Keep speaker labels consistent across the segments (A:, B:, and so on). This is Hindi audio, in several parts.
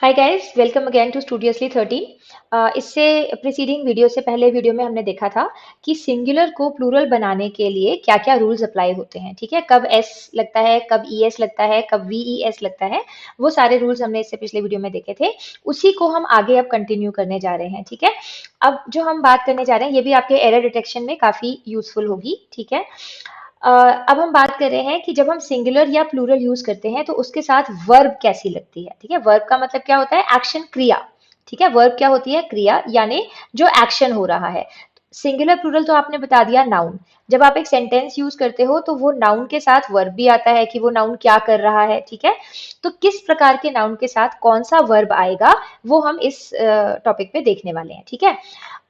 A: Hi guys, welcome again to studiously 13। इससे प्रीसीडिंग वीडियो से पहले वीडियो में हमने देखा था कि सिंगुलर को प्लूरल बनाने के लिए क्या क्या रूल्स अप्लाई होते हैं। ठीक है, कब एस लगता है, कब ई एस लगता है, कब वी ई एस लगता है। वो सारे रूल्स हमने इससे पिछले वीडियो में देखे थे। उसी को हम आगे अब कंटिन्यू करने जा रहे हैं। ठीक है, अब जो हम बात करने जा रहे हैं ये भी आपके एरर डिटेक्शन में काफी यूजफुल होगी। ठीक है, अब हम बात कर रहे हैं कि जब हम सिंगुलर या प्लूरल यूज करते हैं तो उसके साथ वर्ब कैसी लगती है। ठीक है, वर्ब का मतलब क्या होता है? एक्शन, क्रिया। ठीक है, वर्ब क्या होती है? क्रिया, यानी जो एक्शन हो रहा है। सिंगुलर प्लूरल तो आपने बता दिया, नाउन। जब आप एक सेंटेंस यूज करते हो तो वो नाउन के साथ वर्ब भी आता है कि वो नाउन क्या कर रहा है। ठीक है, तो किस प्रकार के नाउन के साथ कौन सा वर्ब आएगा वो हम इस टॉपिक पे देखने वाले हैं। ठीक है,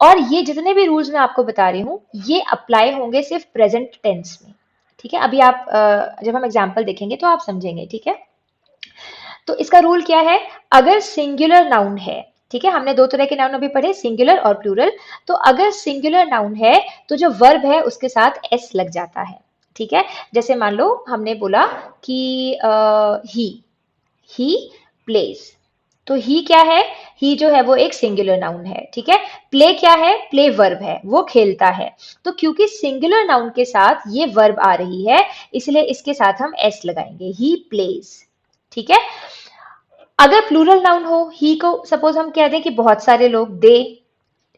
A: और ये जितने भी रूल्स मैं आपको बता रही हूँ ये अप्लाई होंगे सिर्फ प्रेजेंट टेंस में। ठीक है, अभी आप जब हम एग्जाम्पल देखेंगे तो आप समझेंगे। ठीक है, तो इसका रूल क्या है? अगर सिंगुलर नाउन है, ठीक है, हमने दो तरह के नाउन अभी पढ़े, सिंगुलर और प्लूरल। तो अगर सिंगुलर नाउन है तो जो वर्ब है उसके साथ एस लग जाता है। ठीक है, जैसे मान लो हमने बोला कि ही प्लेज। तो ही क्या है? ही जो है वो एक सिंगुलर नाउन है। ठीक है, प्ले क्या है? प्ले वर्ब है, वो खेलता है। तो क्योंकि सिंगुलर नाउन के साथ ये वर्ब आ रही है इसलिए इसके साथ हम एस लगाएंगे, ही प्लेज। ठीक है, अगर प्लूरल नाउन हो, ही को सपोज हम कह दें कि बहुत सारे लोग, दे।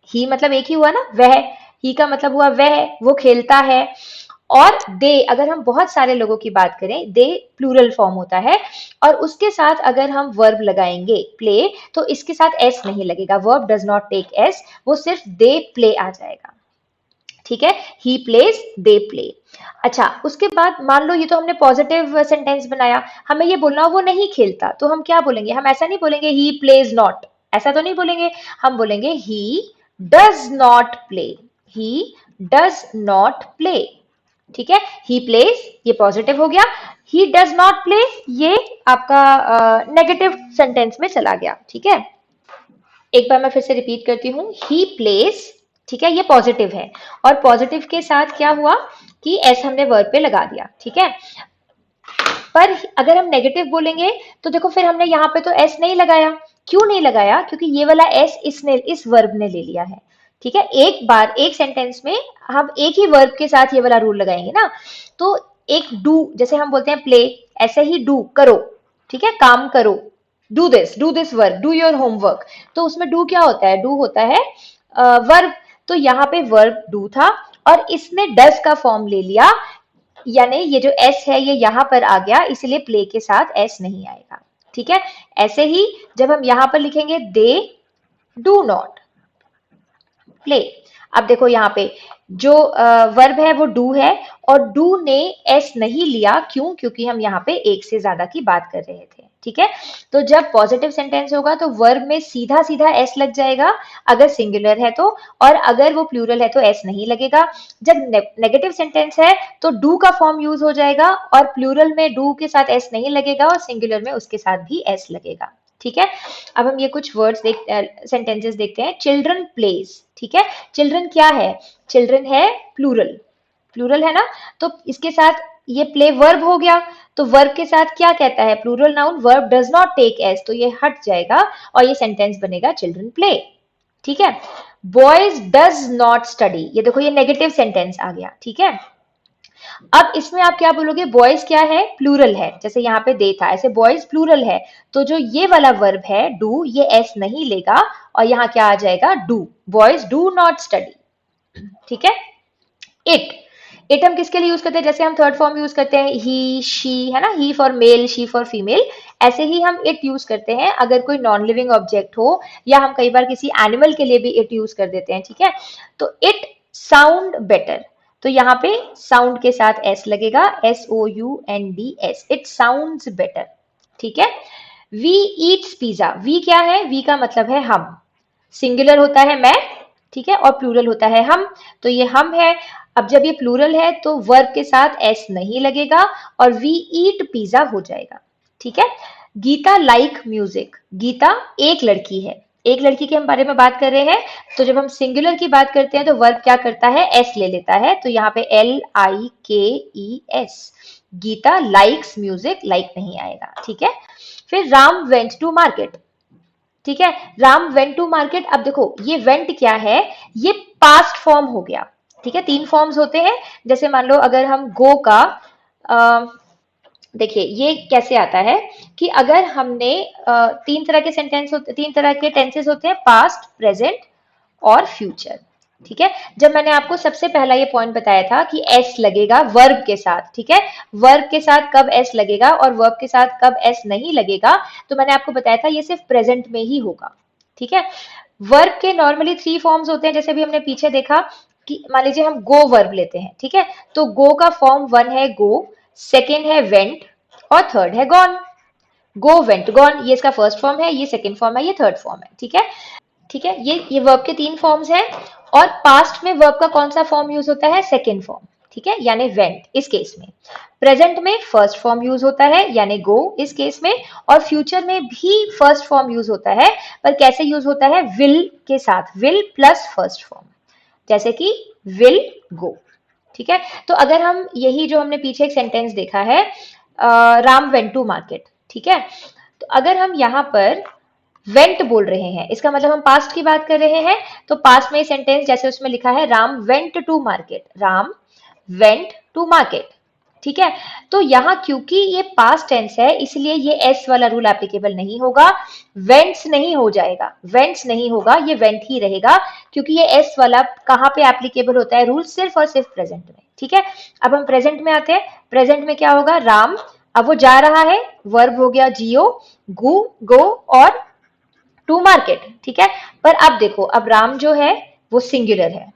A: ही मतलब एक ही हुआ ना, वह। ही का मतलब हुआ वह, वो खेलता है। और दे, अगर हम बहुत सारे लोगों की बात करें, दे प्लूरल फॉर्म होता है। और उसके साथ अगर हम वर्ब लगाएंगे प्ले तो इसके साथ एस नहीं लगेगा, verb does not take S, वो सिर्फ दे प्ले आ जाएगा। ठीक है, ही प्लेज, दे प्ले। अच्छा, उसके बाद मान लो ये तो हमने पॉजिटिव सेंटेंस बनाया, हमें ये बोलना वो नहीं खेलता, तो हम क्या बोलेंगे? हम ऐसा नहीं बोलेंगे ही प्लेज नॉट, ऐसा तो नहीं बोलेंगे। हम बोलेंगे he does not play, he does not play. ठीक है, ही प्लेज ये पॉजिटिव हो गया, ही डज नॉट प्ले ये आपका नेगेटिव सेंटेंस में चला गया। ठीक है, एक बार मैं फिर से रिपीट करती हूँ, ही प्लेस। ठीक है, ये पॉजिटिव है, और पॉजिटिव के साथ क्या हुआ कि एस हमने वर्ब पे लगा दिया। ठीक है, पर अगर हम नेगेटिव बोलेंगे तो देखो फिर हमने यहाँ पे तो एस नहीं लगाया। क्यों नहीं लगाया? क्योंकि ये वाला एस इसने, इस वर्ब ने ले लिया है। ठीक है, एक बार एक सेंटेंस में हम एक ही वर्ब के साथ ये वाला रूल लगाएंगे ना। तो एक डू, जैसे हम बोलते हैं प्ले, ऐसे ही डू करो। ठीक है, काम करो, do this work, do your homework. तो उसमें डू क्या होता है? डू होता है वर्ब। तो यहाँ पे वर्ब डू था और इसने डस का फॉर्म ले लिया, यानी ये जो एस है ये यहां पर आ गया, इसलिए प्ले के साथ एस नहीं आएगा। ठीक है, ऐसे ही जब हम यहां पर लिखेंगे दे डू नॉट प्ले। अब देखो यहाँ पे जो वर्ब है वो डू है, और डू ने एस नहीं लिया। क्यों? क्योंकि हम यहाँ पे एक से ज्यादा की बात कर रहे थे। ठीक है, तो जब पॉजिटिव सेंटेंस होगा तो वर्ब में सीधा सीधा एस लग जाएगा अगर सिंगुलर है तो, और अगर वो प्लूरल है तो एस नहीं लगेगा। जब नेगेटिव सेंटेंस है तो डू का फॉर्म यूज हो जाएगा, और प्लूरल में डू के साथ एस नहीं लगेगा और सिंगुलर में उसके साथ भी एस लगेगा। ठीक है, अब हम ये कुछ वर्ड्स सेंटेंसेस देखते हैं। Children plays. ठीक है, चिल्ड्रन क्या है? चिल्ड्रन है प्लूरल, प्लूरल है ना, तो इसके साथ ये प्ले वर्ब हो गया। तो वर्ब के साथ क्या कहता है? Plural noun, verb does not take S, तो ये हट जाएगा और ये सेंटेंस बनेगा चिल्ड्रन प्ले। ठीक है, बॉयज डज नॉट स्टडी, ये देखो ये नेगेटिव सेंटेंस आ गया। ठीक है, अब इसमें आप क्या बोलोगे? बॉयज क्या है? प्लूरल है, जैसे यहाँ पे दे था, ऐसे बॉयज प्लूरल है। तो जो ये वाला वर्ब है डू, ये एस नहीं लेगा और यहाँ क्या आ जाएगा? Do. Boys do not study. ठीक है, इट, इट हम किसके लिए यूज करते हैं? जैसे हम थर्ड फॉर्म यूज करते हैं ही शी, है ना, he for male, she for female. ऐसे ही हम इट यूज करते हैं अगर कोई नॉन लिविंग ऑब्जेक्ट हो, या हम कई बार किसी एनिमल के लिए भी इट यूज कर देते हैं। ठीक है, तो इट साउंड बेटर, तो यहाँ पे साउंड के साथ एस लगेगा, SOUND, इट साउंड्स बेटर। ठीक है, वी ईट्स पिज्जा। वी क्या है? वी का मतलब है हम, सिंगुलर होता है मैं, ठीक है, और प्लूरल होता है हम। तो ये हम है। अब जब ये प्लूरल है तो वर्ब के साथ एस नहीं लगेगा और वी ईट पिज्जा हो जाएगा। ठीक है, गीता लाइक म्यूजिक। गीता एक लड़की है, एक लड़की के हम बारे में बात कर रहे हैं। तो जब हम सिंगुलर की बात करते हैं तो वर्ब क्या करता है? एस ले लेता है, तो यहाँ पे LIKES। Geeta likes music, like नहीं आएगा। ठीक है, फिर राम वेंट टू मार्केट। ठीक है। राम वेंट टू मार्केट, अब देखो ये वेंट क्या है, ये पास्ट फॉर्म हो गया। ठीक है, तीन फॉर्म्स होते हैं। जैसे मान लो अगर हम गो का देखिए ये कैसे आता है कि अगर हमने तीन तरह के सेंटेंस होते, तीन तरह के टेंसेस होते हैं, पास्ट, प्रेजेंट और फ्यूचर। ठीक है, जब मैंने आपको सबसे पहला ये पॉइंट बताया था कि एस लगेगा वर्ब के साथ, ठीक है, वर्ब के साथ कब एस लगेगा और वर्ब के साथ कब एस नहीं लगेगा, तो मैंने आपको बताया था ये सिर्फ प्रेजेंट में ही होगा। ठीक है, वर्ब के नॉर्मली थ्री फॉर्म्स होते हैं, जैसे भी हमने पीछे देखा कि मान लीजिए हम गो वर्ब लेते हैं, ठीक है, तो गो का फॉर्म वन है गो, सेकेंड है वेंट और थर्ड है गॉन। गो वेंट गॉन, ये इसका फर्स्ट फॉर्म है, ये सेकेंड फॉर्म है, ये थर्ड फॉर्म है। ठीक है, ठीक है, ये वर्ब के तीन फॉर्म्स हैं। और पास्ट में वर्ब का कौन सा फॉर्म यूज होता है, सेकेंड फॉर्म। ठीक है, यानी वेंट इस केस में। प्रेजेंट में फर्स्ट फॉर्म यूज होता है यानी गो इस केस में। और फ्यूचर में भी फर्स्ट फॉर्म यूज होता है, पर कैसे यूज होता है, विल के साथ, विल प्लस फर्स्ट फॉर्म, जैसे कि विल गो। ठीक है, तो अगर हम यही जो हमने पीछे एक सेंटेंस देखा है, राम वेंट टू मार्केट, ठीक है, तो अगर हम यहाँ पर वेंट बोल रहे हैं, इसका मतलब हम पास्ट की बात कर रहे हैं, तो पास्ट में सेंटेंस जैसे उसमें लिखा है Ram went to market, Ram went to market. ठीक है, तो यहाँ क्योंकि ये पास्ट टेंस है इसलिए ये एस वाला रूल एप्लीकेबल नहीं होगा, वेंट्स नहीं हो जाएगा, वेंट्स नहीं होगा, ये वेंट ही रहेगा, क्योंकि ये एस वाला कहाँ पे एप्लीकेबल होता है रूल, सिर्फ और सिर्फ प्रेजेंट में। ठीक है, अब हम प्रेजेंट में आते हैं। प्रेजेंट में क्या होगा, राम, अब वो जा रहा है, वर्ब हो गया जियो, गो गो और टू मार्केट। ठीक है, पर अब देखो, अब राम जो है वो सिंगुलर है,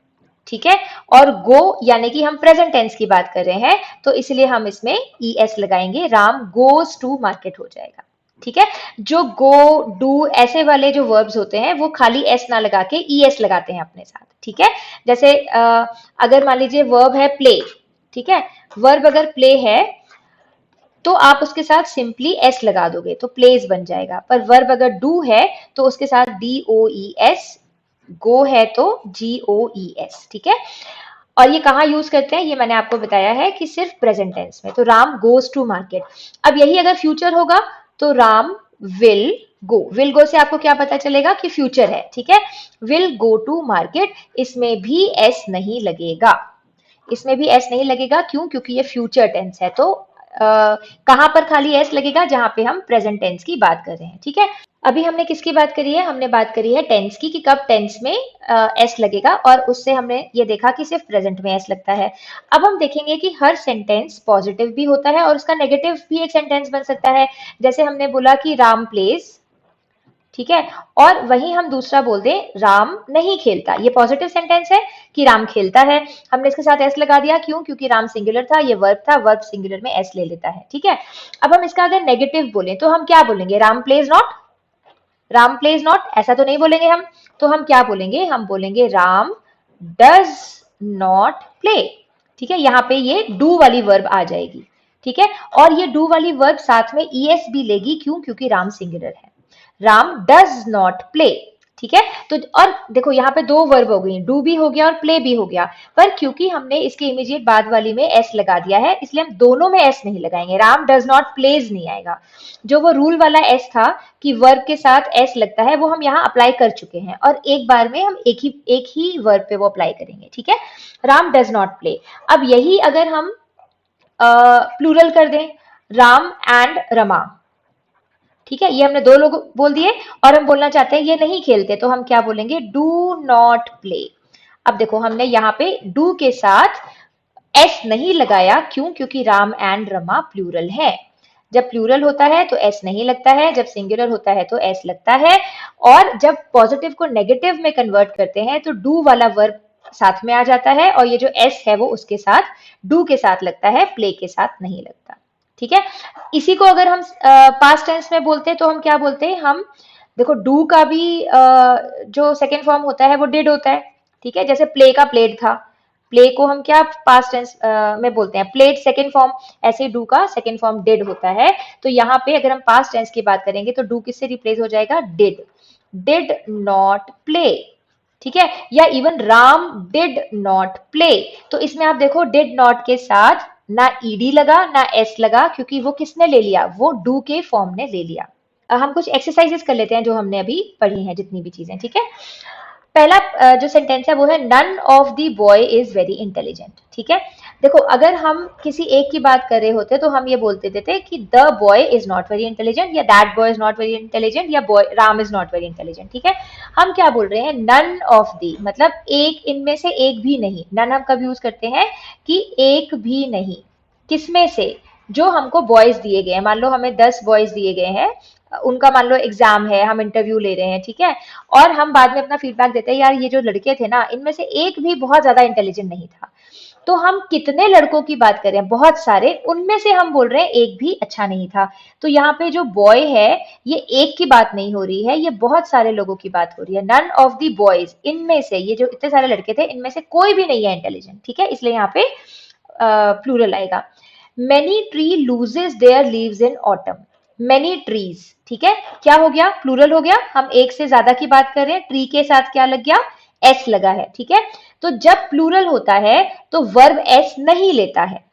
A: ठीक है, और गो यानी कि हम प्रेजेंट टेंस की बात कर रहे हैं, तो इसलिए हम इसमें ई एस लगाएंगे, राम गोज टू मार्केट हो जाएगा। ठीक है, जो गो डू ऐसे वाले जो वर्ब्स होते हैं वो खाली एस ना लगा के ई एस लगाते हैं अपने साथ। ठीक है, जैसे अगर मान लीजिए वर्ब है प्ले, ठीक है, वर्ब अगर प्ले है तो आप उसके साथ सिंपली एस लगा दोगे तो प्लेस बन जाएगा, पर वर्ब अगर डू है तो उसके साथ डी ओ ई एस, गो है तो जी ओ ई एस। ठीक है, और ये कहाँ यूज करते हैं, ये मैंने आपको बताया है कि सिर्फ प्रेजेंट टेंस में, तो राम गोज टू मार्केट। अब यही अगर फ्यूचर होगा तो Ram will go, will go से आपको क्या पता चलेगा कि फ्यूचर है। ठीक है, विल गो टू मार्केट, इसमें भी एस नहीं लगेगा, इसमें भी एस नहीं लगेगा, क्यों, क्योंकि ये फ्यूचर टेंस है, तो कहां पर खाली एस लगेगा, जहां पे हम प्रेजेंट टेंस की बात कर रहे हैं। ठीक है, अभी हमने किसकी बात करी है, हमने बात करी है टेंस की, कि कब टेंस में एस लगेगा, और उससे हमने ये देखा कि सिर्फ प्रेजेंट में एस लगता है। अब हम देखेंगे कि हर सेंटेंस पॉजिटिव भी होता है और उसका नेगेटिव भी एक सेंटेंस बन सकता है। जैसे हमने बोला कि राम प्लेज, ठीक है, और वही हम दूसरा बोल दें राम नहीं खेलता, ये पॉजिटिव सेंटेंस है कि राम खेलता है, हमने इसके साथ एस लगा दिया, क्यों, क्योंकि राम सिंगुलर था, ये वर्ब था, वर्ब सिंगुलर में एस ले लेता है। ठीक है, अब हम इसका अगर नेगेटिव बोले तो हम क्या बोलेंगे, Ram plays not, Ram plays not ऐसा तो नहीं बोलेंगे हम, तो हम क्या बोलेंगे, हम बोलेंगे राम डज नॉट प्ले। ठीक है, यहाँ पे ये डू वाली वर्ब आ जाएगी। ठीक है, और ये डू वाली वर्ब साथ में ई एस भी लेगी, क्यों, क्योंकि राम सिंगुलर है, राम डज नॉट प्ले। ठीक है, तो और देखो यहाँ पे दो वर्ब हो गई, डू भी हो गया और प्ले भी हो गया, पर क्योंकि हमने इसके इमीडिएट बाद वाली में एस लगा दिया है इसलिए हम दोनों में एस नहीं लगाएंगे, राम डज नॉट प्लेज नहीं आएगा। जो वो रूल वाला एस था कि वर्ब के साथ एस लगता है वो हम यहाँ अप्लाई कर चुके हैं, और एक बार में हम एक ही वर्ब पे वो अप्लाई करेंगे। ठीक है, राम डज नॉट प्ले। अब यही अगर हम प्लूरल कर दें, राम एंड रमा, ठीक है, ये हमने दो लोग बोल दिए, और हम बोलना चाहते हैं ये नहीं खेलते, तो हम क्या बोलेंगे, डू नॉट प्ले। अब देखो हमने यहाँ पे डू के साथ एस नहीं लगाया, क्यों, क्योंकि राम एंड रमा प्लूरल है, जब प्लूरल होता है तो एस नहीं लगता है, जब सिंगुलर होता है तो एस लगता है, और जब पॉजिटिव को नेगेटिव में कन्वर्ट करते हैं तो डू वाला वर्ब साथ में आ जाता है, और ये जो एस है वो उसके साथ डू के साथ लगता है, प्ले के साथ नहीं लगता। ठीक है, इसी को अगर हम पास्ट टेंस में बोलते हैं तो हम क्या बोलते हैं, हम देखो डू का भी जो सेकेंड फॉर्म होता है वो डिड होता है। ठीक है, जैसे प्ले का प्लेड था, प्ले को हम क्या पास्ट टेंस में बोलते हैं, प्लेड सेकेंड फॉर्म, ऐसे डू का सेकेंड फॉर्म डिड होता है। तो यहाँ पे अगर हम पास्ट टेंस की बात करेंगे तो डू किससे रिप्लेस हो जाएगा, डिड, डिड नॉट प्ले। ठीक है, या even Ram did not play, तो इसमें आप देखो डिड नॉट के साथ ना ईडी लगा ना एस लगा, क्योंकि वो किसने ले लिया, वो डू के फॉर्म ने ले लिया। हम कुछ एक्सरसाइजेस कर लेते हैं जो हमने अभी पढ़ी हैं, जितनी भी चीजें, ठीक है। पहला जो सेंटेंस है वो है none of the boy is very intelligent, ठीक है। देखो, अगर हम किसी एक की बात कर रहे होते तो हम ये बोलते थे कि the boy is not very intelligent, या that boy is not very intelligent, या boy Ram is not very intelligent, ठीक है। हम क्या बोल रहे हैं, नन ऑफ दी, मतलब एक, इनमें से एक भी नहीं। नन हम कब यूज करते हैं कि एक भी नहीं, किसमें से, जो हमको बॉयज दिए गए हैं। मान लो हमें 10 बॉयज दिए गए हैं, उनका मान लो एग्जाम है, हम इंटरव्यू ले रहे हैं, ठीक है। और हम बाद में अपना फीडबैक देते हैं, यार ये जो लड़के थे ना, इनमें से एक भी बहुत ज्यादा इंटेलिजेंट नहीं था। तो हम कितने लड़कों की बात कर रहे हैं, बहुत सारे, उनमें से हम बोल रहे हैं एक भी अच्छा नहीं था। तो यहाँ पे जो बॉय है, ये एक की बात नहीं हो रही है, ये बहुत सारे लोगों की बात हो रही है। नन ऑफ द बॉयज, इनमें से, ये जो इतने सारे लड़के थे, इनमें से कोई भी नहीं है इंटेलिजेंट, ठीक है। इसलिए यहाँ पे प्लूरल आएगा। Many tree loses there leaves in autumn. Many trees, ठीक है, क्या हो गया, प्लूरल हो गया। हम एक से ज्यादा की बात कर रहे हैं, ट्री के साथ क्या लग गया, एस लगा है, ठीक है। तो जब प्लूरल होता है तो वर्ब एस नहीं लेता है,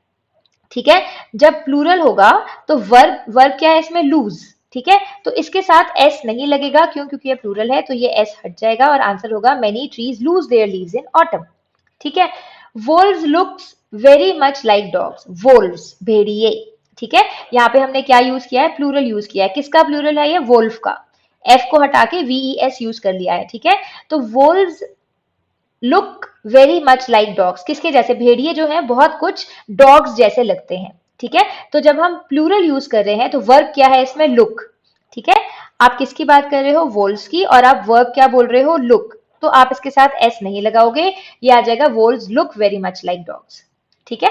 A: ठीक है। जब प्लूरल होगा तो वर्ब वर्ब क्या है इसमें, लूज, ठीक है। तो इसके साथ एस नहीं लगेगा, क्यों, क्योंकि ये प्लूरल है, तो ये एस हट जाएगा और आंसर होगा many trees lose their leaves in autumn, ठीक है। Wolves looks very much like dogs, wolves, भेड़िए, ठीक है। यहाँ पे हमने क्या यूज किया है, प्लूरल यूज किया है। किसका प्लूरल है ये, वोल्फ का। एफ को हटा के वीईएस यूज कर लिया है, ठीक है। तो wolves look very much like dogs, किसके जैसे, भेड़िए जो है बहुत कुछ डॉग्स जैसे लगते हैं, ठीक है। तो जब हम प्लूरल यूज कर रहे हैं तो वर्ब क्या है इसमें, लुक, ठीक है। आप किसकी बात कर रहे हो, वोल्व्स की, और आप वर्ब क्या बोल रहे हो, लुक। तो आप इसके साथ एस नहीं लगाओगे, ये आ जाएगा wolves look very much like dogs, ठीक है।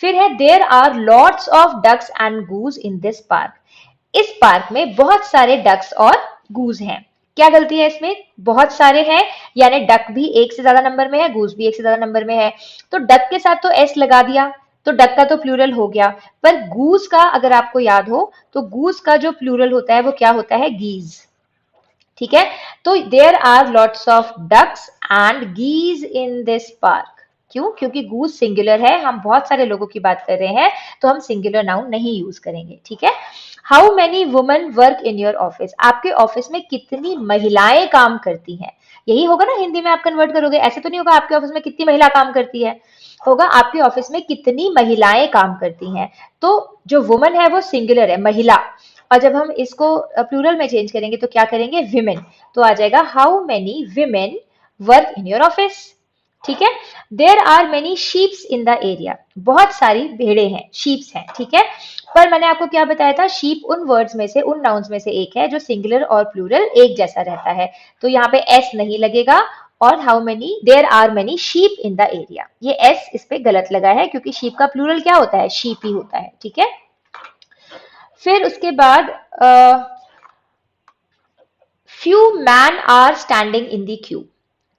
A: फिर है there are lots of ducks and goose in this park. इस पार्क में बहुत सारे डक्स और गूज हैं। क्या गलती है इसमें, बहुत सारे हैं, यानी डक भी एक से ज्यादा नंबर में है, गूज भी एक से ज्यादा नंबर में है। तो डक के साथ तो एस लगा दिया, तो डक का तो प्लूरल हो गया। पर गूज का अगर आपको याद हो, तो गूज का जो प्लूरल होता है वो क्या होता है, गीज, ठीक है। तो there are lots of ducks and geese in this park. क्यों, क्योंकि गूज सिंगुलर है, हम बहुत सारे लोगों की बात कर रहे हैं, तो हम सिंगुलर नाउन नहीं यूज करेंगे, ठीक है। How many women work in your office, आपके ऑफिस में कितनी महिलाएं काम करती हैं। यही होगा ना, हिंदी में आप कन्वर्ट करोगे, ऐसे तो नहीं होगा आपके ऑफिस में कितनी महिला काम करती है, होगा आपके ऑफिस में कितनी महिलाएं काम करती हैं। तो जो वुमन है वो सिंगुलर है, महिला, और जब हम इसको प्लूरल में चेंज करेंगे तो क्या करेंगे, विमेन। तो आ जाएगा how many women work in your office, ठीक है। There are many sheeps in the area, बहुत सारी भेड़े हैं, शीप्स हैं, ठीक है। पर मैंने आपको क्या बताया था, शीप उन वर्ड्स में से, उन नाउन्स में से एक है जो सिंगुलर और प्लूरल एक जैसा रहता है। तो यहाँ पे एस नहीं लगेगा, और how many, there are many sheep in the area, ये एस इस पे गलत लगा है, क्योंकि शीप का प्लूरल क्या होता है, शीप ही होता है, ठीक है। फिर उसके बाद few man are standing in the queue,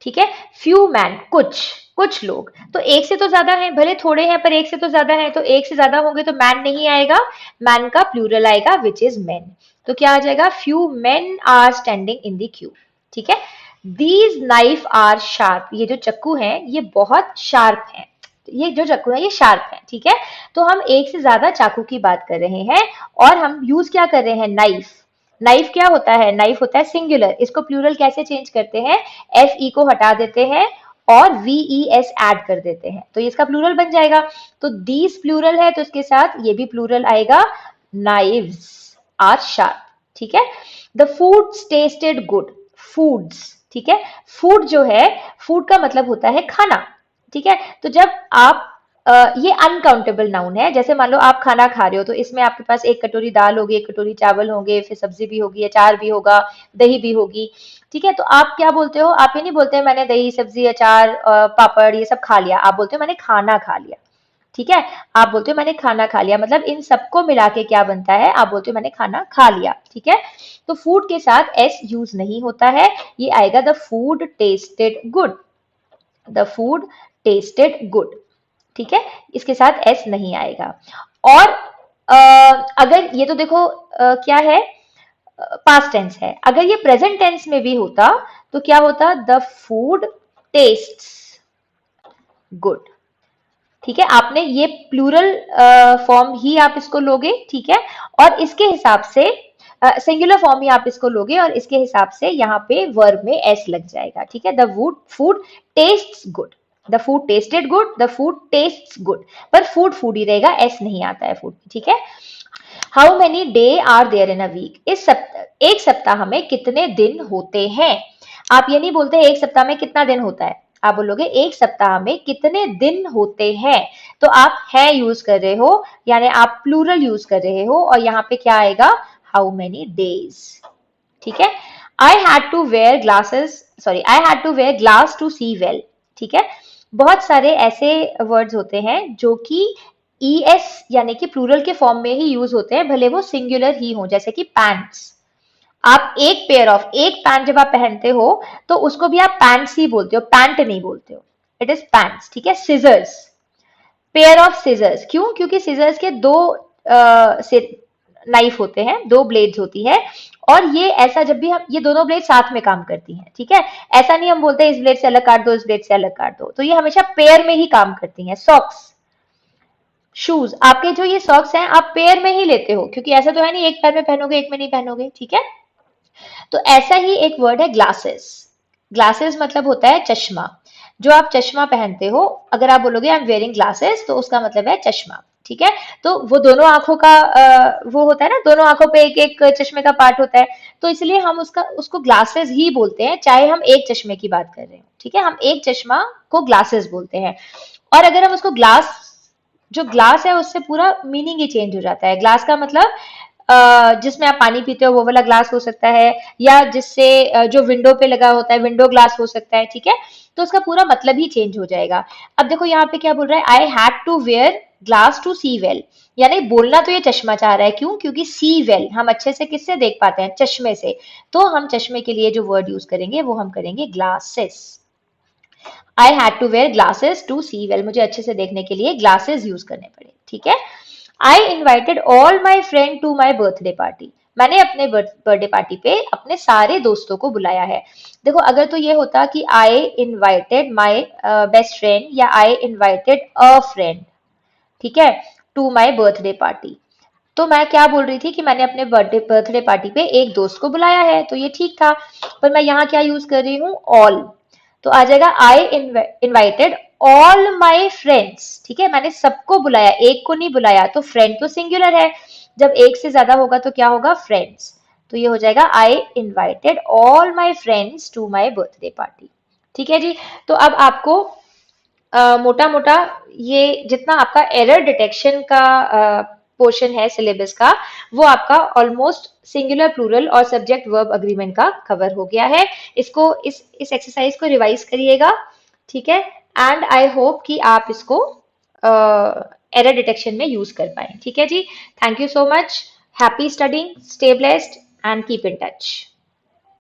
A: ठीक है। फ्यू मैन, कुछ, कुछ लोग, तो एक से तो ज्यादा है, भले थोड़े हैं पर एक से तो ज्यादा है, तो एक से ज्यादा होंगे तो मैन नहीं आएगा, मैन का प्लूरल आएगा विच इज मेन। तो क्या आ जाएगा, few men are standing in the queue, ठीक है। दीज नाइफ आर शार्प, ये जो चाकू है ये बहुत शार्प है, ये जो चाकू है ये शार्प है, ठीक है। तो हम एक से ज्यादा चाकू की बात कर रहे हैं, और हम यूज क्या कर रहे हैं, नाइफ। नाइफ क्या होता है, नाइफ होता है सिंगुलर, इसको प्लूरल कैसे चेंज करते हैं, एफ ई को हटा देते हैं और वीई एस ऐड कर देते हैं, तो इसका प्लूरल बन जाएगा। तो दीज प्लूरल है तो इसके साथ ये भी प्लूरल आएगा, नाइव्स आर शार्प, ठीक है। The food tasted good, foods, ठीक है। फूड जो है, फूड का मतलब होता है खाना, ठीक है। तो जब आप ये अनकाउंटेबल नाउन है, जैसे मान लो आप खाना खा रहे हो, तो इसमें आपके पास एक कटोरी दाल होगी, एक कटोरी चावल होंगे, फिर सब्जी भी होगी, अचार भी होगा, दही भी होगी, ठीक है। तो आप क्या बोलते हो, आप ये नहीं बोलते मैंने दही सब्जी अचार पापड़ ये सब खा लिया, आप बोलते हो मैंने खाना खा लिया, ठीक है। आप बोलते हो मैंने खाना खा लिया, मतलब इन सबको मिला के क्या बनता है, आप बोलते हो मैंने खाना खा लिया, ठीक है। तो फूड के साथ एस यूज नहीं होता है, ये आएगा the food tasted good, the food tasted good, ठीक है। इसके साथ एस नहीं आएगा। और अगर ये तो देखो क्या है, पास्ट टेंस है, अगर ये प्रेजेंट टेंस में भी होता तो क्या होता, द फूड टेस्ट्स गुड, ठीक है। आपने ये प्लूरल फॉर्म ही आप इसको लोगे, ठीक है। और इसके हिसाब से सिंगुलर फॉर्म ही आप इसको लोगे और इसके हिसाब से यहाँ पे वर्ब में एस लग जाएगा, ठीक है। The food food tastes good, the food tasted good, the food tastes good, पर फूड फूड ही रहेगा, एस नहीं आता है फूड, ठीक है। How many day are there in a week, एक सप्ताह में कितने दिन होते हैं। आप ये नहीं बोलते एक सप्ताह में कितना दिन होता है, आप बोलोगे एक सप्ताह में कितने दिन होते हैं। तो आप है यूज कर रहे हो, यानी आप प्लूरल यूज कर रहे हो, और यहाँ पे क्या आएगा, हाउ मेनी डेज, ठीक है। I had to wear glasses, sorry I had to wear glass to see well, ठीक है। बहुत सारे ऐसे वर्ड्स होते हैं जो कि ES यानी कि प्लूरल के फॉर्म में ही यूज होते हैं, भले वो सिंगुलर ही हो, जैसे कि पैंट्स। आप एक पेयर ऑफ, एक पैंट जब आप पहनते हो तो उसको भी आप पैंट्स ही बोलते हो, पैंट नहीं बोलते हो, इट इज पैंट्स, ठीक है। सिजर्स, पेयर ऑफ सीजर्स, क्यों, क्योंकि सीजर्स के दो नाइफ होते हैं, दो ब्लेड्स होती है, और ये ऐसा जब भी हम ये दोनों ब्लेड साथ में काम करती हैं, ठीक है। ऐसा नहीं हम बोलते हैं इस ब्लेड से अलग काट दो, इस ब्लेड से अलग काट दो, तो ये हमेशा पेयर में ही काम करती हैं। सॉक्स, शूज, आपके जो ये सॉक्स हैं आप पेयर में ही लेते हो, क्योंकि ऐसा तो है नहीं एक पैर में पहनोगे एक में नहीं पहनोगे, ठीक है। तो ऐसा ही एक वर्ड है ग्लासेस। ग्लासेस मतलब होता है चश्मा, जो आप चश्मा पहनते हो, अगर आप बोलोगे आई एम वेयरिंग ग्लासेस तो उसका मतलब है चश्मा, ठीक है। तो वो दोनों आंखों का वो होता है ना, दोनों आंखों पे एक एक चश्मे का पार्ट होता है, तो इसलिए हम उसको ग्लासेस ही बोलते हैं, चाहे हम एक चश्मे की बात कर रहे हो, ठीक है। हम एक चश्मा को ग्लासेस बोलते हैं, और अगर हम उसको ग्लास, जो ग्लास है उससे पूरा मीनिंग ही चेंज हो जाता है। ग्लास का मतलब जिसमें आप पानी पीते हो वो वाला ग्लास हो सकता है, या जिससे जो विंडो पे लगा होता है विंडो ग्लास हो सकता है, ठीक है। तो उसका पूरा मतलब ही चेंज हो जाएगा। अब देखो यहाँ पे क्या बोल रहा है, I had to wear glass to see well, यानी बोलना तो ये चश्मा चाह रहा है, क्यों, क्योंकि सी वेल हम अच्छे से किससे देख पाते हैं, चश्मे से, तो हम चश्मे के लिए जो वर्ड यूज करेंगे वो हम करेंगे glasses. I had to wear glasses to see well, मुझे अच्छे से देखने के लिए ग्लासेस यूज करने पड़े, ठीक है। I invited all my friend to my birthday party, मैंने अपने बर्थडे पार्टी पे अपने सारे दोस्तों को बुलाया है। देखो अगर तो ये होता कि I invited my best friend, या आई इन्वाइटेड अ फ्रेंड, ठीक है, टू माई बर्थडे पार्टी, तो मैं क्या बोल रही थी कि मैंने अपने बर्थडे पार्टी पे एक दोस्त को बुलाया है, तो ये ठीक था। पर मैं यहाँ क्या यूज कर रही हूँ, ऑल, तो आ जाएगा I invited all my friends, ठीक है। मैंने सबको बुलाया, एक को नहीं बुलाया, तो फ्रेंड तो सिंगुलर है, जब एक से ज्यादा होगा तो क्या होगा, फ्रेंड्स। तो ये हो जाएगा I invited all my friends to my birthday party, ठीक है जी। तो अब आपको मोटा मोटा ये जितना आपका एरर डिटेक्शन का पोर्शन है सिलेबस का, वो आपका ऑलमोस्ट सिंगुलर प्लूरल और सब्जेक्ट वर्ब अग्रीमेंट का कवर हो गया है। इसको इस एक्सरसाइज को रिवाइज करिएगा, ठीक है। एंड आई होप कि आप इसको एरर डिटेक्शन में यूज कर पाए, ठीक है जी। Thank you so much, happy studying, stay blessed and keep in touch.